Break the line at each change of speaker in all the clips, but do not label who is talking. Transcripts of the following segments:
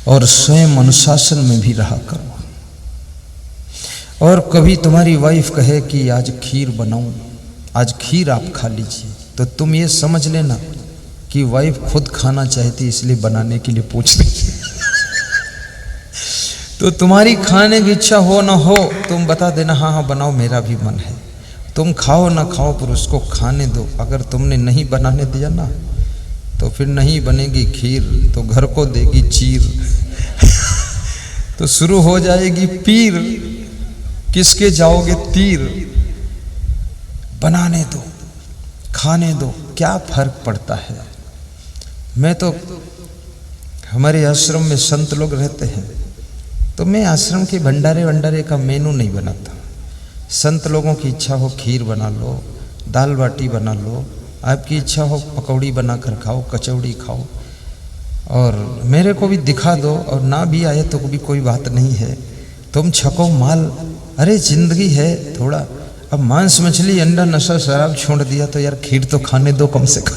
और स्वयं अनुशासन में भी रहा करो। और कभी तुम्हारी वाइफ कहे कि आज खीर बनाऊं, आज खीर आप खा लीजिए, तो तुम ये समझ लेना कि वाइफ खुद खाना चाहती इसलिए बनाने के लिए पूछ रही है। तो तुम्हारी खाने की इच्छा हो ना हो, तुम बता देना हाँ हाँ बनाओ, मेरा भी मन है। तुम खाओ ना खाओ पर उसको खाने दो। अगर तुमने नहीं बनाने दिया ना तो फिर नहीं बनेगी खीर, तो घर को देगी चीर। तो शुरू हो जाएगी पीर, किसके जाओगे तीर। बनाने दो, खाने दो, क्या फर्क पड़ता है। मैं तो, हमारे आश्रम में संत लोग रहते हैं, तो मैं आश्रम के भंडारे का मेनू नहीं बनाता। संत लोगों की इच्छा हो खीर बना लो, दाल बाटी बना लो, आपकी इच्छा हो पकौड़ी बनाकर खाओ, कचौड़ी खाओ, और मेरे को भी दिखा दो, और ना भी आए तो भी कोई बात नहीं है, तुम छको माल। अरे जिंदगी है थोड़ा, अब मांस मछली अंडा नशा शराब छोड़ दिया तो यार खीर तो खाने दो कम से कम।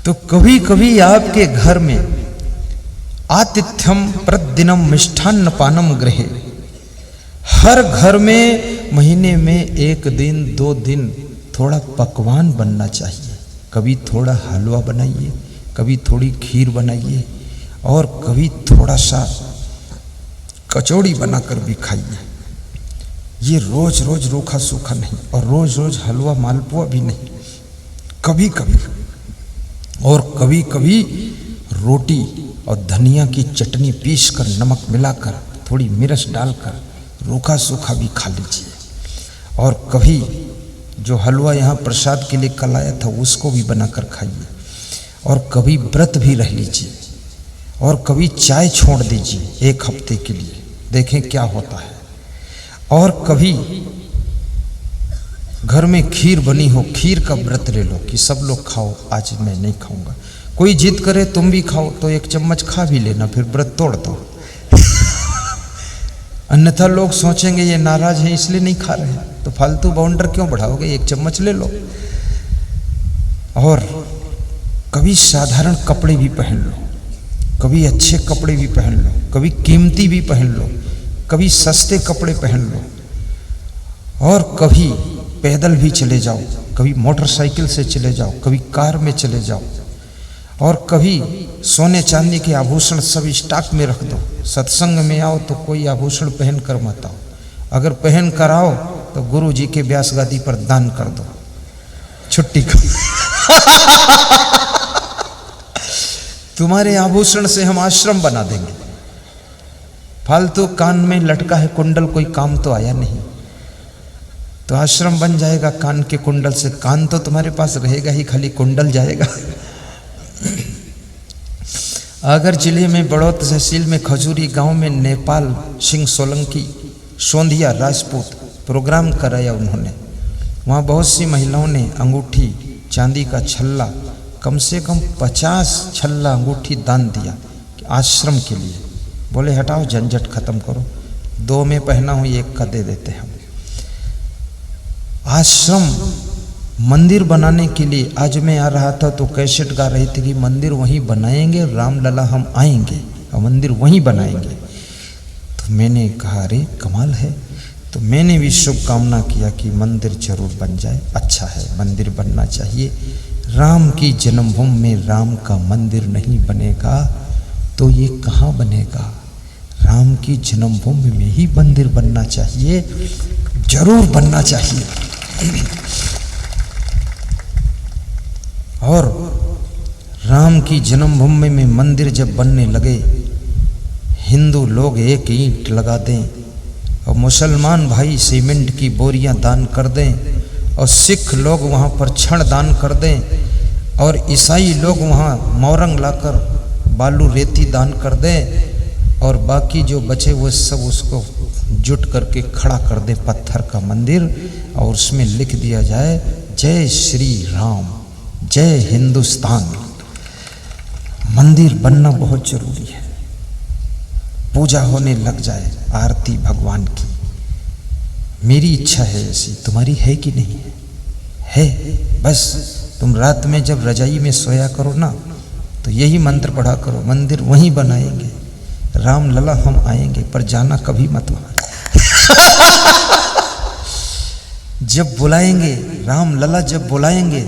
तो कभी कभी आपके घर में आतिथ्यम प्रतिदिनम मिष्ठान्न पानम गृहे, हर घर में महीने में एक दिन 2 दिन थोड़ा पकवान बनना चाहिए। कभी थोड़ा हलवा बनाइए, कभी थोड़ी खीर बनाइए, और कभी थोड़ा सा कचौड़ी बनाकर भी खाइए। ये रोज रोज रूखा सूखा नहीं, और रोज रोज हलवा मालपुआ भी नहीं, कभी कभी। और कभी कभी रोटी और धनिया की चटनी पीस कर, नमक मिलाकर, थोड़ी मिर्च डालकर रूखा सूखा भी खा लीजिए। और कभी जो हलवा यहाँ प्रसाद के लिए कल आया था उसको भी बनाकर खाइए। और कभी व्रत भी रह लीजिए, और कभी चाय छोड़ दीजिए 1 हफ्ते के लिए, देखें क्या होता है। और कभी घर में खीर बनी हो, खीर का व्रत ले लो कि सब लोग खाओ, आज मैं नहीं खाऊंगा। कोई जिद करे तुम भी खाओ तो 1 चम्मच खा भी लेना, फिर व्रत तोड़ दो। अन्यथा लोग सोचेंगे ये नाराज है इसलिए नहीं खा रहे, तो फालतू बाउंडर क्यों बढ़ाओगे, 1 चम्मच ले लो। और कभी साधारण कपड़े भी पहन लो, कभी अच्छे कपड़े भी पहन लो, कभी कीमती भी पहन लो, कभी सस्ते कपड़े पहन लो, और कभी पैदल भी चले जाओ, कभी मोटरसाइकिल से चले जाओ, कभी कार में चले जाओ, और कभी सोने चांदी के आभूषण सब स्टॉक में रख दो। सत्संग में आओ तो कोई आभूषण पहन कर मत आओ, अगर पहन कर आओ तो गुरु जी के व्यास गादी पर दान कर दो, छुट्टी कर। तुम्हारे आभूषण से हम आश्रम बना देंगे। फालतू कान में लटका है कुंडल, कोई काम तो आया नहीं, तो आश्रम बन जाएगा कान के कुंडल से। कान तो तुम्हारे पास रहेगा ही, खाली कुंडल जाएगा। अगर जिले में बड़ौद तहसील में खजूरी गांव में नेपाल सिंह सोलंकी सोंधिया राजपूत प्रोग्राम कराया उन्होंने, वहाँ बहुत सी महिलाओं ने अंगूठी, चांदी का छल्ला, कम से कम 50 छल्ला अंगूठी दान दिया आश्रम के लिए। बोले हटाओ झंझट खत्म करो, 2 में पहना हूँ 1 का दे देते हम। आश्रम मंदिर बनाने के लिए, आज मैं आ रहा था तो कैसेट गा रही थी कि मंदिर वहीं बनाएंगे, रामलला हम आएंगे और मंदिर वहीं बनाएंगे। तो मैंने कहा अरे कमाल है, तो मैंने भी शुभकामना किया कि मंदिर जरूर बन जाए। अच्छा है, मंदिर बनना चाहिए। राम की जन्मभूमि में राम का मंदिर नहीं बनेगा तो ये कहाँ बनेगा। राम की जन्मभूमि में ही मंदिर बनना चाहिए, जरूर बनना चाहिए। और राम की जन्मभूमि में मंदिर जब बनने लगे, हिंदू लोग 1 ईंट लगा दें, और मुसलमान भाई सीमेंट की बोरियां दान कर दें, और सिख लोग वहाँ पर छड़ दान कर दें, और ईसाई लोग वहाँ मोरंग लाकर बालू रेती दान कर दें, और बाकी जो बचे वो सब उसको जुट करके खड़ा कर दें पत्थर का मंदिर, और उसमें लिख दिया जाए जय श्री राम, जय हिंदुस्तान। मंदिर बनना बहुत जरूरी है। पूजा होने लग जाए, आरती भगवान की। मेरी इच्छा है ऐसी, तुम्हारी है कि नहीं है? है। बस तुम रात में जब रजाई में सोया करो ना, तो यही मंत्र पढ़ा करो, मंदिर वहीं बनाएंगे, राम लला हम आएंगे, पर जाना कभी मत वहां। जब बुलाएंगे, राम लला जब बुलाएंगे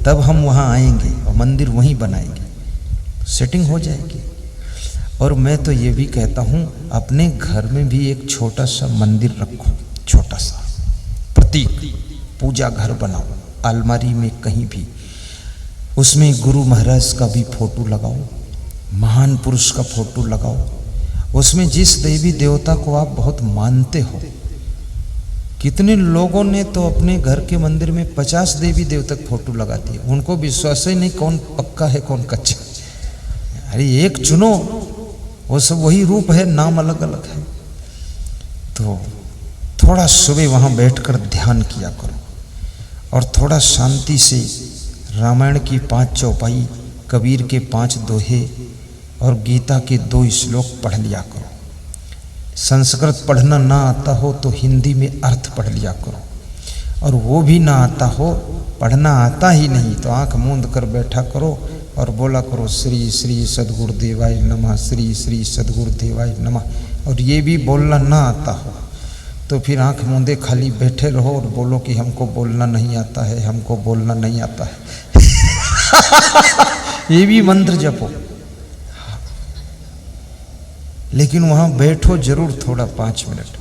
तब हम वहां आएंगे और मंदिर वहीं बनाएंगे, सेटिंग हो जाएगी। और मैं तो ये भी कहता हूं, अपने घर में भी एक छोटा सा मंदिर रखो, छोटा सा प्रतीक, पूजा घर बनाओ, अलमारी में कहीं भी, उसमें गुरु महाराज का भी फोटो लगाओ, महान पुरुष का फोटो लगाओ, उसमें जिस देवी देवता को आप बहुत मानते हो। कितने लोगों ने तो अपने घर के मंदिर में 50 देवी देवता फोटो लगा दिए, उनको विश्वास ही नहीं कौन पक्का है कौन कच्चा। अरे एक चुनो, वो सब वही रूप है, नाम अलग अलग है। तो थोड़ा सुबह वहां बैठकर ध्यान किया करो और थोड़ा शांति से रामायण की 5 चौपाई, कबीर के 5 दोहे और गीता के 2 श्लोक पढ़ लिया करो। संस्कृत पढ़ना ना आता हो तो हिंदी में अर्थ पढ़ लिया करो, और वो भी ना आता हो, पढ़ना आता ही नहीं तो आंख मूंद कर बैठा करो और बोला करो श्री श्री सद्गुरुदेवाय नमः, श्री श्री सद्गुरुदेवाय नमः। और ये भी बोलना ना आता हो तो फिर आंख मूंदे खाली बैठे रहो और बोलो कि हमको बोलना नहीं आता है, हमको बोलना नहीं आता है। ये भी मंत्र जपो, लेकिन वहां बैठो जरूर थोड़ा 5 मिनट।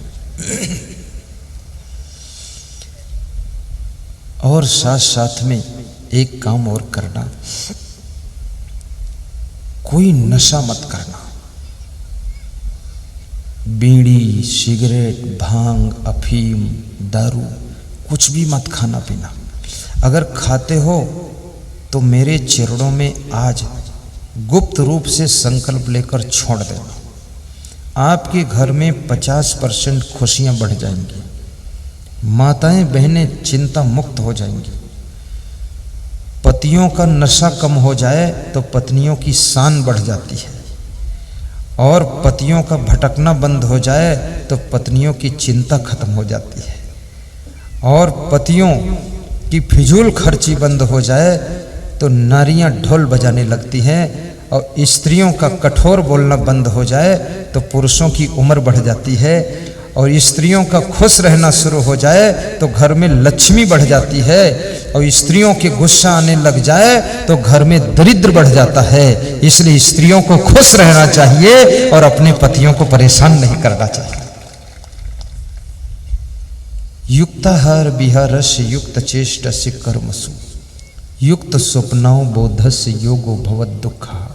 और साथ साथ में एक काम और करना, कोई नशा मत करना। बीड़ी, सिगरेट, भांग, अफीम, दारू कुछ भी मत खाना पीना। अगर खाते हो तो मेरे चरणों में आज गुप्त रूप से संकल्प लेकर छोड़ देना। आपके घर में 50% खुशियां बढ़ जाएंगी, माताएं बहनें चिंता मुक्त हो जाएंगी। पतियों का नशा कम हो जाए तो पत्नियों की शान बढ़ जाती है, और पतियों का भटकना बंद हो जाए तो पत्नियों की चिंता खत्म हो जाती है, और पतियों की फिजूल खर्ची बंद हो जाए तो नारियां ढोल बजाने लगती हैं, और स्त्रियों का कठोर बोलना बंद हो जाए तो पुरुषों की उम्र बढ़ जाती है, और स्त्रियों का खुश रहना शुरू हो जाए तो घर में लक्ष्मी बढ़ जाती है, और स्त्रियों के गुस्सा आने लग जाए तो घर में दरिद्र बढ़ जाता है। इसलिए स्त्रियों को खुश रहना चाहिए और अपने पतियों को परेशान नहीं करना चाहिए। युक्ताहार विहारस्य युक्त चेष्टस्य कर्मसु युक्त स्वप्नौ बोधस्य योगो भवद दुःखः।